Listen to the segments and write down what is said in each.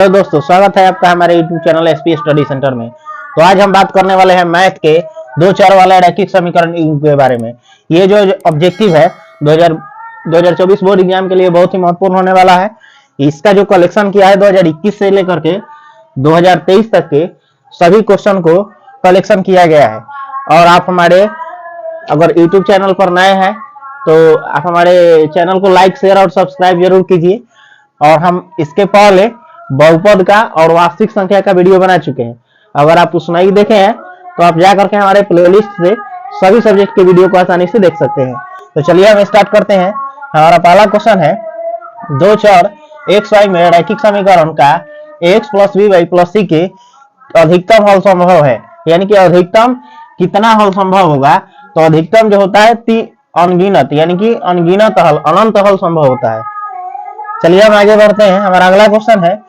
तो दोस्तों स्वागत है आपका हमारे YouTube channel SP study centre में। तो आज हम बात करने वाले हैं मैथ के दो चार वाले रैखिक समीकरण के बारे में। ये जो ऑब्जेक्टिव है 2024 बोर्ड एग्जाम के लिए बहुत ही महत्वपूर्ण होने वाला है। इसका जो कलेक्शन किया है 2021 से लेकर के 2023 तक के सभी क्वेश्चन को कलेक्शन किया गया है। और आप हमारे अगर YouTube चैनल पर नए हैं तो आप हमारे चैनल को लाइक शेयर और सब्सक्राइब जरूर कीजिए। और हम इसके पहले बहुपद का और वास्तविक संख्या का वीडियो बना चुके हैं। अगर आप उस नहीं देखे हैं तो आप जा करके हमारे प्लेलिस्ट से सभी सब्जेक्ट के वीडियो को आसानी से देख सकते हैं। तो चलिए हम स्टार्ट करते हैं। हमारा पहला क्वेश्चन है दो चर एक्स वाई में रैखिक समीकरण का x plus b y plus c के अधिकतम हल संभव है, यानी कि अधिकतम कितना हल संभव होगा। तो अधिकतम जो होता है अनगिनत, यानी कि अनगिनत हल, अनंत हल संभव होता है। चलिए हम आगे बढ़ते हैं। हमारा अगला क्वेश्चन है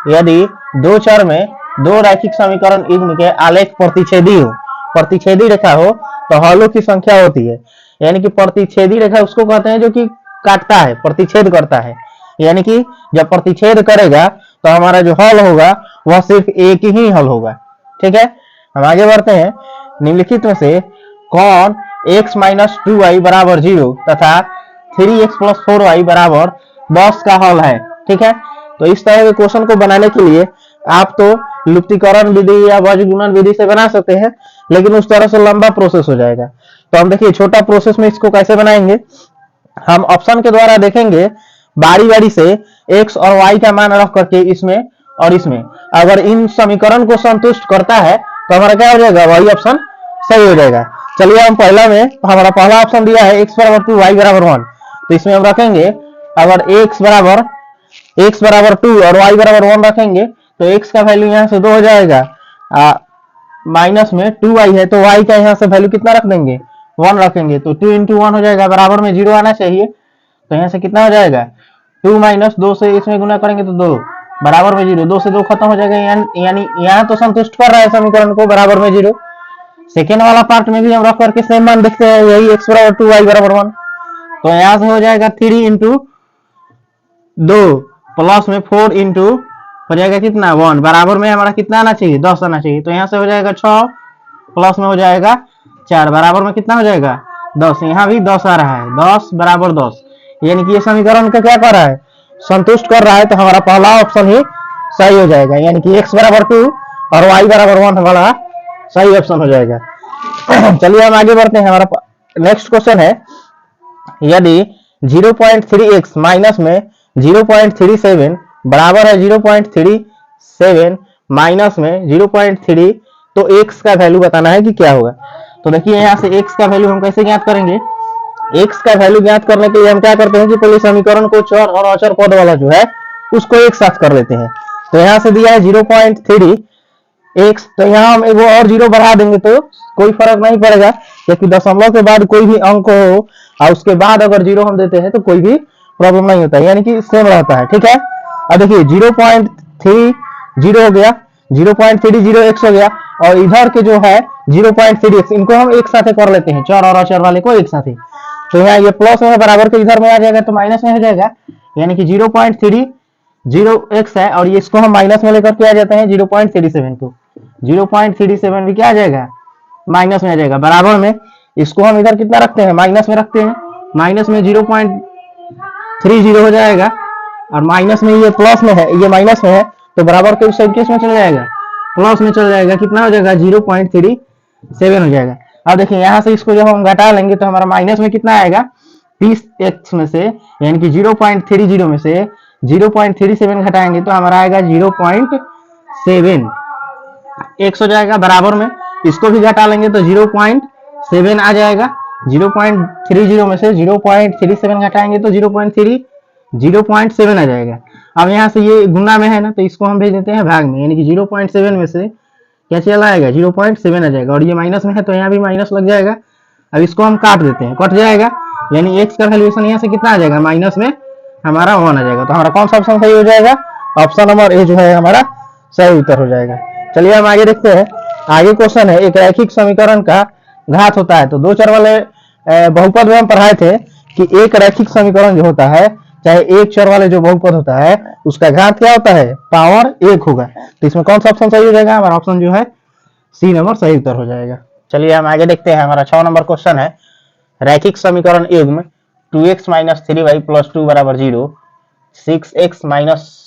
यदि दो चर में दो रैखिक समीकरण युग्म के आलेख प्रतिच्छेदी रेखा हो तो हलों की संख्या होती है। यानी कि प्रतिच्छेदी रेखा उसको कहते हैं जो कि काटता है, प्रतिच्छेद करता है। यानी कि जब प्रतिच्छेद करेगा तो हमारा जो हल होगा वह सिर्फ एक ही हल होगा। ठीक है, हम आगे बढ़ते हैं। निम्नलिखित में से कौन x माइनस 2y बराबर 0 तथा 3x प्लस 4y बराबर 10 का हल है। ठीक है, तो इस तरह के क्वेश्चन को बनाने के लिए आप तो लुप्तीकरण विधि या वज्रगुणन विधि से बना सकते हैं, लेकिन उस तरह से लंबा प्रोसेस हो जाएगा। तो हम देखिए छोटा प्रोसेस में इसको कैसे बनाएंगे। हम ऑप्शन के द्वारा देखेंगे, बारी बारी से x और y का मान रख करके इसमें और इसमें अगर इन समीकरण को संतुष्ट करता है तो हमारा क्या हो जाएगा, वही ऑप्शन सही हो जाएगा। चलिए हम हमारा पहला ऑप्शन दिया है x बराबर 2 y बराबर 1, तो इसमें हम रखेंगे अगर x बराबर 2 और y बराबर 1 रखेंगे तो x का वैल्यू यहाँ से 2 हो जाएगा, माइनस में 2y है तो y का यहाँ से वैल्यू कितना रख देंगे, 1 रखेंगे। तो 2 इंटू 1 हो जाएगा, बराबर में 0 आना चाहिए। तो यहाँ से कितना हो जाएगा, 2 माइनस 2 से इसमें गुना करेंगे तो 2, बराबर में 0, 2 से 2 खत्म हो जाएगा। यानी यहाँ तो संतुष्ट कर रहा है समीकरण को, बराबर में 0। सेकेंड वाला पार्ट में भी हम रख करके सेम मान देखते हैं, यही x बराबर 2 y बराबर 1। तो यहाँ से हो जाएगा 3 इंटू 2 प्लस में 4 इंटू हो जाएगा कितना 1, बराबर में हमारा कितना आना चाहिए, 10 आना चाहिए। तो यहाँ से हो जाएगा 6 प्लस में हो जाएगा 4, बराबर में कितना हो जाएगा 10। यहाँ भी 10 आ रहा है, 10 बराबर 10, यानी कि ये समीकरण का क्या कर रहा है, संतुष्ट कर रहा है। तो हमारा पहला ऑप्शन ही सही हो जाएगा, यानी कि x बराबर 2 और y बराबर 1 वाला सही ऑप्शन हो जाएगा। चलिए हम आगे बढ़ते हैं। हमारा नेक्स्ट क्वेश्चन है यदि 0.3x माइनस में 0.37 बराबर है 0.37 माइनस में 0.3, तो x का वैल्यू बताना है कि क्या होगा। तो देखिए यहाँ से x का वैल्यू हम कैसे ज्ञात करेंगे। x का वैल्यू ज्ञात करने के लिए हम क्या करते हैं कि पहले समीकरण को चर और अचर पद वाला जो है उसको एक साथ कर लेते हैं। तो यहाँ से दिया है 0.3x, तो यहाँ हम वो और 0 बढ़ा देंगे तो कोई फर्क नहीं पड़ेगा, क्योंकि दशमलव के बाद कोई भी अंक हो और उसके बाद अगर 0 हम देते हैं तो कोई भी प्रॉब्लम नहीं होता है, यानी कि सेम रहता है। ठीक है, अब देखिए 0.30 हो गया, 0.30x हो गया, और इधर के जो है 0.3x, इनको हम एक साथ कर लेते हैं, चर और अचर वाले को एक साथ ही। तो यहाँ ये प्लस में है, बराबर के इधर में आ जाएगा तो माइनस में हो जाएगा, यानी कि 0.30x है और ये इसको हम माइनस में लेकर के आ जाते हैं 0.37 को, 0.37 भी क्या आ जाएगा, माइनस में आ जाएगा। बराबर में इसको हम इधर कितना रखते हैं, माइनस में रखते हैं, माइनस में 0.30 हो जाएगा, और माइनस में ये प्लस में है, ये माइनस में है तो बराबर के उस साइड केस में चल जाएगा, प्लस में चल जाएगा, कितना हो जाएगा 0.37 हो जाएगा। अब देखिए यहाँ से इसको जब हम घटा लेंगे तो हमारा माइनस में कितना आएगा, 30x में से, यानी कि 0.30 में से 0.37 घटाएंगे तो हमारा आएगा 0.7 x हो जाएगा। बराबर में इसको भी घटा लेंगे तो 0.7 आ जाएगा, 0.30 में से 0.37 घटाएंगे तो 0.7 आ जाएगा। अब यहाँ से ये गुना में है ना, तो इसको हम भेज देते हैं भाग में, यानी कि 0.7 में से क्या चला आएगा, 0.7 आ जाएगा, और ये माइनस में है तो यहाँ भी माइनस लग जाएगा। अब इसको हम काट देते हैं, कट जाएगा, यानी x का वैल्यूएशन यहाँ से कितना आ जाएगा, माइनस में हमारा 1 आ जाएगा। तो हमारा कौन सा ऑप्शन सही हो जाएगा, ऑप्शन नंबर ए जो है हमारा सही उत्तर हो जाएगा। चलिए हम आगे देखते हैं। आगे क्वेश्चन है एक रैखिक समीकरण का घात होता है। तो दो चर वाले बहुपद में हम पढ़ाए थे कि एक रैखिक समीकरण जो होता है चाहे एक चर वाले जो बहुपद होता है उसका घात क्या होता है, पावर 1 होगा। तो इसमें कौन सा ऑप्शन सही हो जाएगा, हमारा ऑप्शन जो है सी नंबर सही उत्तर हो जाएगा। चलिए हम आगे देखते हैं, हमारा 6 नंबर क्वेश्चन है, रैखिक समीकरण युग्म 2x - 3y + 2 = 0, 6x -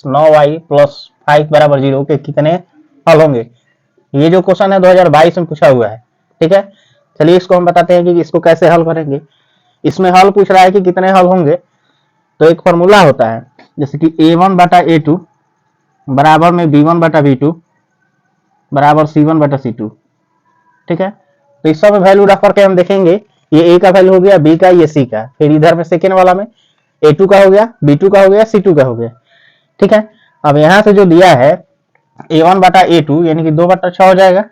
9y + 5 = 0 के कितने हल होंगे। ये जो क्वेश्चन है 2022 में पूछा हुआ है, ठीक है। चलिए इसको हम बताते हैं कि इसको कैसे हल करेंगे। इसमें हल पूछ रहा है कि कितने हल होंगे, तो एक फॉर्मूला होता है जैसे कि a1/a2 बराबर में b1/b2 बराबर c1/c2, ठीक है। तो इस सब वैल्यू रख करके हम देखेंगे, ये a का वैल्यू हो गया, b का, ये c का, फिर इधर में सेकेंड वाला में a2 का हो गया, b2 का हो गया, c2 का हो गया, ठीक है। अब यहां से जो दिया है a1/a2 यानी कि 2/6 हो जाएगा,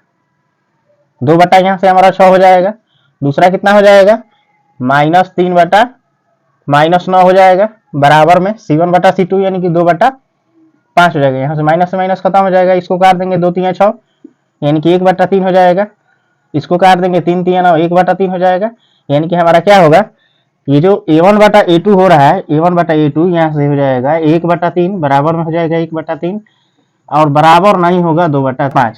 2 बटा यहां से हमारा 6 हो जाएगा, दूसरा कितना हो जाएगा -3 -9 हो जाएगा, बराबर में c1/c2 यानी कि 2/5 हो जाएगा। यहाँ से माइनस खत्म हो जाएगा, इसको काट देंगे 2 3 6 यानी कि 1/3 हो जाएगा, इसको काट देंगे 3 3 9 1/3 हो जाएगा, यानी कि हमारा क्या होगा, ये जो a1/a2 हो रहा है, a1/a2 यहाँ से हो जाएगा 1/3 बराबर में हो जाएगा 1/3 और बराबर नहीं होगा 2/5।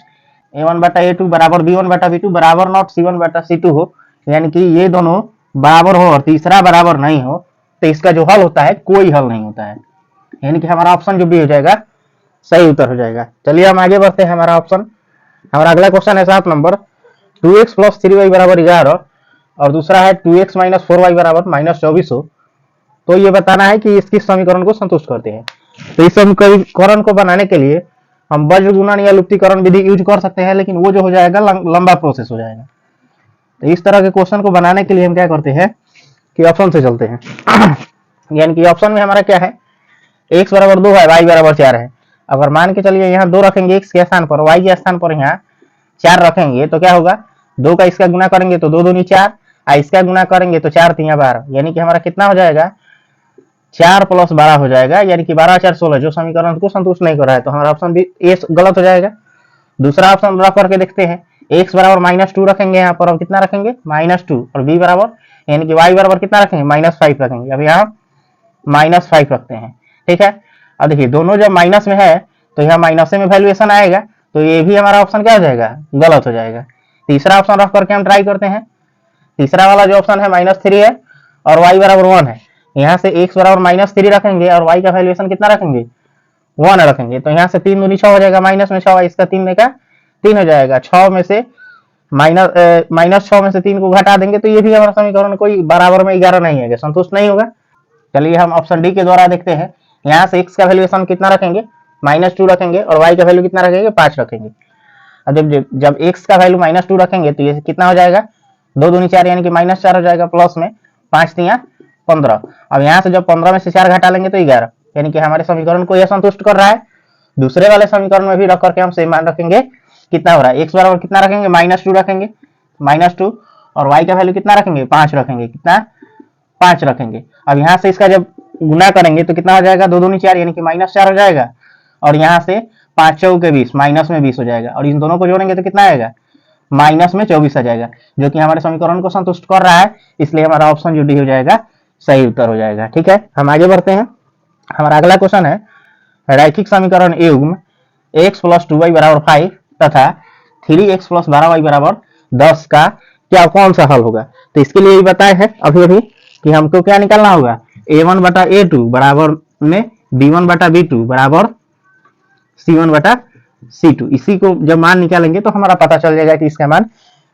a1/a2 बराबर b1/b2 बराबर नॉट c1/c2 हो, यानी कि ये दोनों बराबर हो और तीसरा बराबर नहीं हो, तो इसका जो हल होता है कोई हल नहीं होता है, यानी कि हमारा ऑप्शन जो भी हो जाएगा सही उत्तर हो जाएगा। चलिए हम आगे बढ़ते हैं, हमारा ऑप्शन, हमारा अगला क्वेश्चन है 7 नंबर, 2x + 3y = 11 और दूसरा है 2x - 4y = -24 हो, तो ये बताना है कि इसकी समीकरण को संतुष्ट करते हैं। तो इस समीकरण को बनाने के लिए हम वज्र गुणन या लुप्तीकरण विधि यूज कर सकते हैं, लेकिन वो जो हो जाएगा लंबा प्रोसेस हो जाएगा। तो इस तरह के क्वेश्चन को बनाने के लिए हम क्या करते हैं कि ऑप्शन से चलते हैं यानी कि ऑप्शन में हमारा क्या है, x = 2 है, y = 4 है। अगर मान के चलिए यहाँ 2 रखेंगे x के स्थान पर, y के स्थान पर यहाँ 4 रखेंगे, तो क्या होगा, 2 का इसका गुना करेंगे तो 2 दूनी 4, इसका गुना करेंगे तो 4 3 12, यानी कि हमारा कितना हो जाएगा 4 + 12 हो जाएगा, यानी कि 12 4 16, जो समीकरण को संतुष्ट नहीं कर रहा है, तो हमारा ऑप्शन भी ए गलत हो जाएगा। दूसरा ऑप्शन रख करके देखते हैं, x = -2 रखेंगे यहाँ पर, अब कितना रखेंगे -2 और b बराबर यानी कि y बराबर कितना रखेंगे -5 रखेंगे, अब यहाँ -5 रखते हैं, ठीक है। अब देखिए दोनों जब माइनस में है तो यहाँ माइनस में वैल्यूएशन आएगा, तो ये भी हमारा ऑप्शन क्या हो जाएगा, गलत हो जाएगा। तीसरा ऑप्शन रख करके हम ट्राई करते हैं, तीसरा वाला जो ऑप्शन है -3 है और y = 1 है, यहाँ से x = -3 रखेंगे और y का वैल्यूएशन कितना रखेंगे 1 रखेंगे, तो यहाँ से 3 दूनी 6 हो जाएगा, माइनस में 6 इसका 3 में का 3 हो जाएगा, 6 में से -6 में से 3 को घटा देंगे, तो ये भी हमारा समीकरण कोई बराबर में 11 नहीं है, संतुष्ट नहीं होगा। चलिए हम ऑप्शन डी के द्वारा देखते हैं, यहाँ से x का वैल्यूएशन कितना रखेंगे -2 रखेंगे और y का वैल्यू कितना रखेंगे 5 रखेंगे। अब जब x का वैल्यू -2 रखेंगे तो ये कितना हो जाएगा 2 दूनी 4 यानी कि -4 हो जाएगा, प्लस में 5 3 15। अब यहाँ से जब 15 में से 4 घटा लेंगे तो 11, यानी कि हमारे समीकरण को यह संतुष्ट कर रहा है। दूसरे वाले समीकरण में भी रख करके हम सेम मान रखेंगे, कितना हो रहा है x बराबर कितना रखेंगे -2 रखेंगे, -2 और y का वैल्यू कितना रखेंगे 5 रखेंगे, कितना 5 रखेंगे। अब यहाँ से इसका जब गुना करेंगे तो कितना हो जाएगा 2 दूनी 4 यानी कि -4 हो जाएगा, और यहाँ से 5 4 के 20 माइनस में 20 हो जाएगा, और इन दोनों को जोड़ेंगे तो कितना आएगा -24 आ जाएगा, जो कि हमारे समीकरण को संतुष्ट कर रहा है, इसलिए हमारा ऑप्शन जो डी हो जाएगा सही उत्तर हो जाएगा। ठीक है, हम आगे बढ़ते हैं। हमारा अगला क्वेश्चन है, रैखिक समीकरण युग्म x + 2y = 5 तथा 3x + 12y = 10 का क्या कौन सा हल होगा। तो इसके लिए बताए हैं अभी कि हमको क्या निकालना होगा, a1/a2 बराबर में b1/b2 बराबर c1/c2। इसी को जब मान निकालेंगे तो हमारा पता चल जाएगा कि इसका मान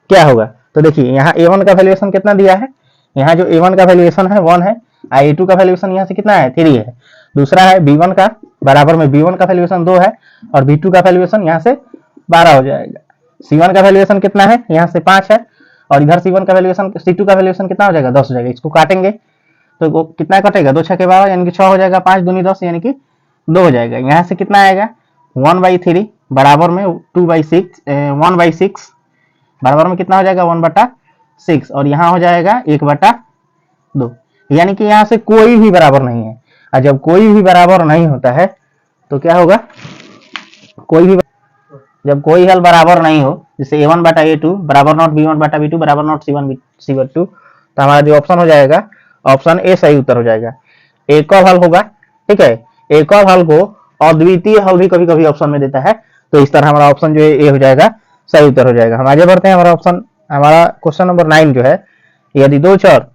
क्या होगा। तो देखिए यहाँ a1 का वैल्यूएशन कितना दिया है, यहाँ जो a1 का वैल्यूएशन है 1 है, a2 का वैल्यूएशन यहाँ से कितना है 3 है, दूसरा है b1 का बराबर में b1 का वैल्यूएशन 2 है और b2 का वैल्यूएशन यहाँ से 12 हो जाएगा, c1 का वैल्यूएशन कितना है यहाँ से 5 है और इधर c1 का वैल्यूएशन c2 का वैल्यूएशन कितना हो जाएगा 10 हो जाएगा। इसको काटेंगे तो कितना कटेगा 2 6 के 12 यानी कि 6 हो जाएगा, 5 दूनी 10 यानी कि 2 हो जाएगा। यहाँ से कितना आएगा 1/3 बराबर में 2/6 1/6 बराबर में कितना हो जाएगा 1/6 और यहाँ हो जाएगा 1/2, यानी कि यहाँ से कोई भी बराबर नहीं है। और जब कोई भी बराबर नहीं होता है तो क्या होगा, जब कोई हल बराबर नहीं हो, जैसे a1/a2 बराबर नॉट b1/b2 बराबर नॉट c1/c2, तो हमारा जो ऑप्शन हो जाएगा ऑप्शन ए सही उत्तर हो जाएगा। एक और हल होगा, ठीक है। एक और हल को अद्वितीय हल भी कभी कभी ऑप्शन में देता है, तो इस तरह हमारा ऑप्शन जो है ए हो जाएगा, सही उत्तर हो जाएगा। हम आगे बढ़ते हैं। हमारा क्वेश्चन नंबर 9 जो है, यदि दो चर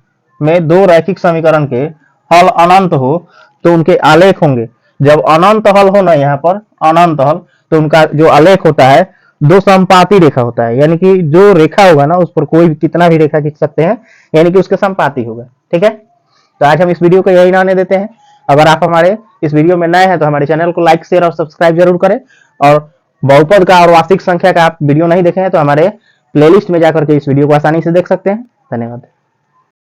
में दो रैखिक समीकरण के हल अनंत हो तो उनके आलेख होंगे। जब अनंत हल हो ना, यहाँ पर अनंत हल, तो उनका जो आलेख होता है दो संपाती रेखा होता है, यानी कि जो रेखा होगा ना उस पर कोई कितना भी रेखा खींच सकते हैं, यानी कि उसके संपाती होगा, ठीक है। तो आज हम इस वीडियो को यही रहने देते हैं। अगर आप हमारे इस वीडियो में नए हैं तो हमारे चैनल को लाइक, शेयर और सब्सक्राइब जरूर करें। और बहुपद का और वास्तविक संख्या का आप वीडियो नहीं देखे हैं तो हमारे प्लेलिस्ट में जाकर के इस वीडियो को आसानी से देख सकते हैं। धन्यवाद।